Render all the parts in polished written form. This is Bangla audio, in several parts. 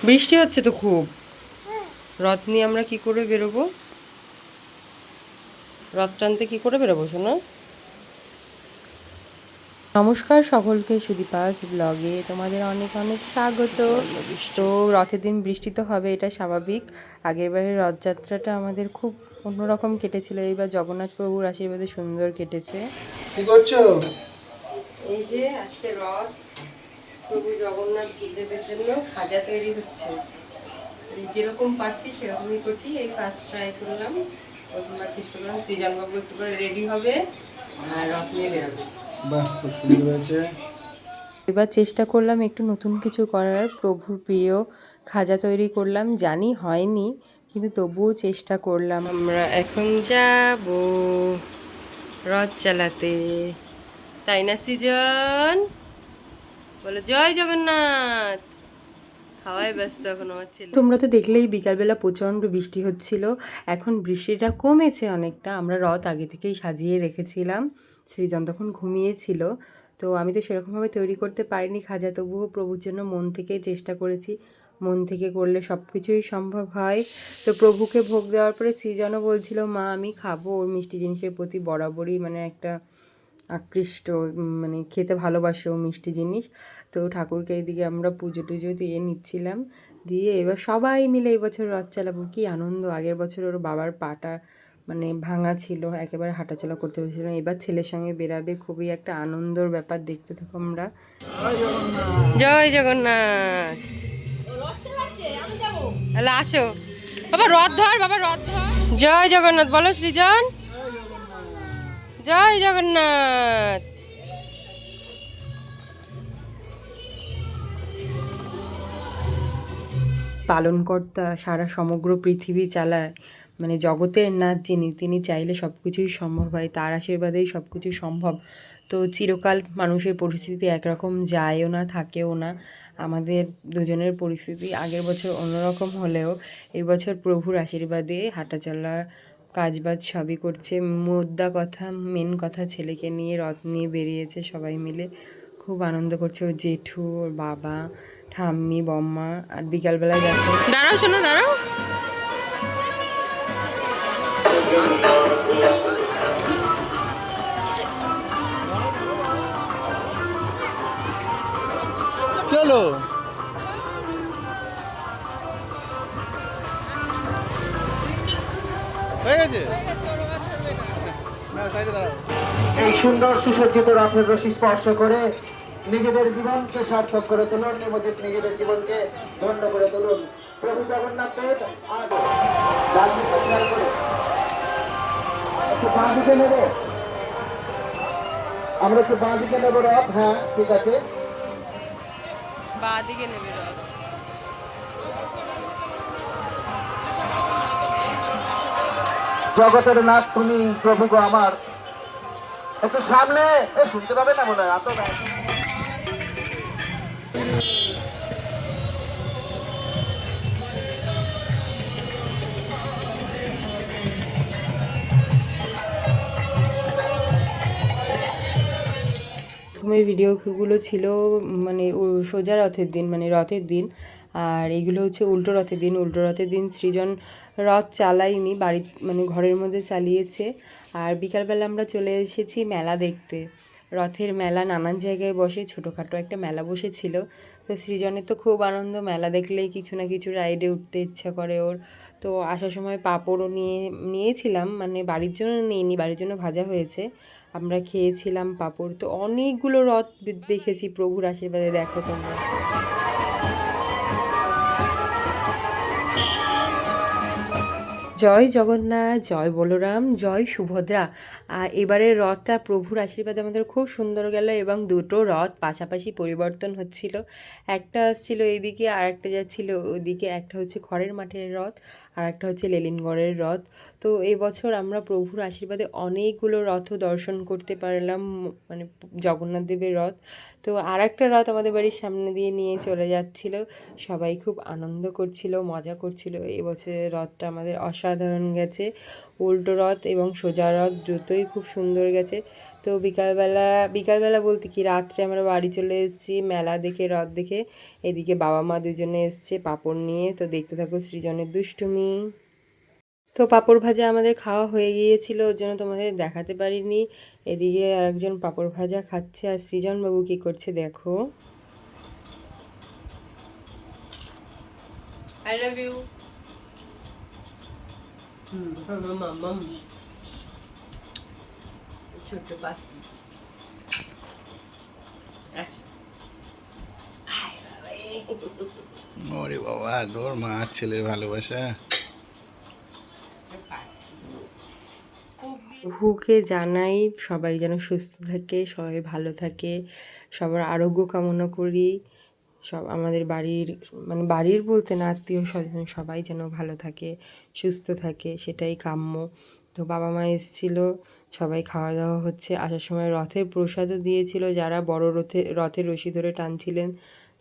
বৃষ্টি হচ্ছে তো খুব। রথ নিয়ে আমরা কি করে বেরোবো? রথ টানতে কি করে বেরোবো শোনা? নমস্কার সকলকে, সুদীপাস ব্লগে তোমাদের অনেক অনেক স্বাগত। তো রথের দিন বৃষ্টি তো হবে, এটা স্বাভাবিক। আগের বারের রথযাত্রাটা আমাদের খুব অন্যরকম কেটেছিল, এইবার জগন্নাথ প্রভুর আশীর্বাদে সুন্দর কেটেছে। কি করছো? এই যে আজকে রথ, প্রভু জগন্নাথ দেবের জন্য খাজা তৈরি হচ্ছে। যেরকম পারছি সেরকমই করছি। এই ফার্স্ট ট্রাই করলাম, প্রথমবার চেষ্টা করলাম। সৃজনবাবু একটু করে রেডি হবে আর রথ নিয়ে বেরোবে। বাহ, খুব সুন্দর হয়েছে। এবার চেষ্টা করলাম একটু নতুন কিছু করার, প্রভুর প্রিয় খাজা তৈরি করলাম। জানি হয়নি, কিন্তু তবুও চেষ্টা করলাম। আমরা এখন যাব রথ চালাতে, তাই না সৃজন? বলো জয় জগন্নাথ। খাওয়াই ব্যস্ত এখন আমার ছেলে। তোমরা তো দেখলেই বিকালবেলা প্রচণ্ড বৃষ্টি হচ্ছিল। এখন বৃষ্টিটা কমেছে অনেকটা। আমরা রথ আগে থেকেই সাজিয়ে রেখেছিলাম, সৃজন তখন ঘুমিয়েছিল। তো আমি তো সেরকমভাবে তৈরি করতে পারিনি খাজা, তবুও প্রভুর জন্য মন থেকেই চেষ্টা করেছি। মন থেকে করলে সব কিছুই সম্ভব হয়। তো প্রভুকে ভোগ দেওয়ার পরে সৃজনও বলছিল, মা আমি খাবো। ওর মিষ্টি জিনিসের প্রতি বরাবরই মানে একটা আকৃষ্ট, মানে খেতে ভালোবাসে ও মিষ্টি জিনিস। তো ঠাকুরকে এইদিকে আমরা পুজো টুজো দিয়ে নিচ্ছিলাম, দিয়ে এবার সবাই মিলে এবছর রথ চালাবো। কি আনন্দ! আগের বছর ওর বাবার পাটা মানে ভাঙা ছিল, একেবারে হাঁটাচলা করতে পারছিল না। এবার ছেলের সঙ্গে বেরাবে, খুবই একটা আনন্দর ব্যাপার। দেখতে থাকো আমরা। জয় জগন্নাথ। তাহলে আসো বাবা, রথ ধর বাবা, রথ ধর। জয় জগন্নাথ বলো সৃজন। জয় জগন্নাথ। পালনকর্তা, সারা সমগ্র পৃথিবী চালায়, মানে জগতের নাথ যিনি, তিনি চাইলে সব কিছুই সম্ভব হয়। তার আশীর্বাদেই সব কিছুই সম্ভব। তো চিরকাল মানুষের পরিস্থিতি একরকম যায়ও না, থাকেও না। আমাদের দুজনের পরিস্থিতি আগের বছর অন্যরকম হলেও এবছর প্রভুর আশীর্বাদে হাঁটাচলা কাজবাজ সবই করছে। মুদ্রা কথা, মেন কথা, ছেলেকে নিয়ে রথ নিয়ে বেরিয়েছে সবাই মিলে, খুব আনন্দ করছে। ওর জেঠু, ওর বাবা, ঠাম্মি, বম্মা। আর বিকালবেলায় দেখো, দাঁড়াও শোনো দাঁড়াও। চলো, হয়ে গেছে। না, সাইডে দাঁড়াও। এই সুন্দর সুসজ্জিত রথের রশি স্পর্শ করে নিজেদের জীবনকে সার্থক করে তুলুন, নিজেদের জীবনকে ধন্য করে তুলুন। প্রভু জগন্নাথের একটু বাঁ দিকে নেব, আমরা একটু বাঁ দিকে নেব রথ। হ্যাঁ ঠিক আছে, বা দিকে নেবে রথ। জগতের নাথ তুমি প্রভু গো আমার। একটু সামনে শুনতে পাবে না মনে হয় এত প্রথমে ভিডিওগুলো ছিল মানে সোজা রথের দিন, মানে রথের দিন। আর এগুলো হচ্ছে উল্টো রথের দিন। উল্টো রথের দিন সৃজন রথ চালায়নি, বাড়ি মানে ঘরের মধ্যে চালিয়েছে। আর বিকালবেলা আমরা চলে এসেছি মেলা দেখতে। রথের মেলা নানান জায়গায় বসে, ছোটোখাটো একটা মেলা বসেছিল। তো সৃজনের তো খুব আনন্দ, মেলা দেখলেই কিছু না কিছু রাইডে উঠতে ইচ্ছা করে ওর। তো আসার সময় পাঁপড়ও নিয়েছিলাম, মানে বাড়ির জন্য নিইনি, বাড়ির জন্য ভাজা হয়েছে, আমরা খেয়েছিলাম পাঁপড়। তো অনেকগুলো রথ দেখেছি প্রভুর আশীর্বাদে, দেখো তোমরা। জয় জগন্নাথ, জয় বলরাম, জয় সুভদ্রা। এবারের রথটা প্রভুর আশীর্বাদে আমাদের খুব সুন্দর গেল, এবং দুটো রথ পাশাপাশি পরিবর্তন হচ্ছিল। একটা আসছিল এইদিকে আর একটা যাচ্ছিল ওইদিকে। একটা হচ্ছে খড়ের মাঠের রথ আর একটা হচ্ছে লেলিনগড়ের রথ। তো এবছর আমরা প্রভুর আশীর্বাদে অনেকগুলো রথও দর্শন করতে পারলাম, মানে জগন্নাথ দেবের রথ। তো আর একটা রথ আমাদের বাড়ির সামনে দিয়ে নিয়ে চলে যাচ্ছিল, সবাই খুব আনন্দ করছিল, মজা করছিল। এবছর রথটা আমাদের অসাধারণ গেছে, উল্টো রথ এবং সোজা রথ দ্রুতই খুব সুন্দর গেছে। তো বিকালবেলা বলতে কি রাত্রে আমরা বাড়ি চলে এসেছি মেলা দেখে, রথ দেখে। এদিকে বাবা মা দুজনে এসছে পাঁপড় নিয়ে, তো দেখতে থাকো সৃজনের দুষ্টুমি। তো পাঁপড় ভাজা আমাদের খাওয়া হয়ে গিয়েছিল, ওর জন্য তোমাদের দেখাতে পারিনি। এদিকে আরেকজন পাঁপড় ভাজা খাচ্ছে, আর সৃজন বাবু কি করছে দেখো। I love you. মাম্মাম ছোট পাখি। আচ্ছা ওরে বাবা, তোর মা আর ছেলের ভালোবাসা। প্রভুকে জানাই সবাই যেন সুস্থ থাকে, সবাই ভালো থাকে, সবার আরোগ্য কামনা করি। সব আমাদের বাড়ির মানে বাড়ির বলতে না, আত্মীয় স্বজন সবাই যেন ভালো থাকে, সুস্থ থাকে, সেটাই কাম্য। তো বাবা মা এসেছিল, সবাই খাওয়া দাওয়া হচ্ছে। আসার সময় রথের প্রসাদও দিয়েছিল, যারা বড় রথের রশি ধরে টানছিলেন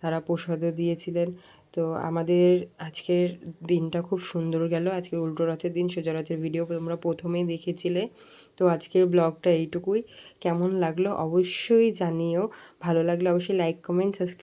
তারা প্রসাদও দিয়েছিলেন। তো আমাদের আজকের দিনটা খুব সুন্দর গেল। আজকে উল্টো রথের দিন, সোজা রথের ভিডিও তোমরা প্রথমেই দেখেছিলে। তো আজকের ব্লগটা এইটুকুই। কেমন লাগলো অবশ্যই জানিও, ভালো লাগলে অবশ্যই লাইক কমেন্ট সাবস্ক্রাইব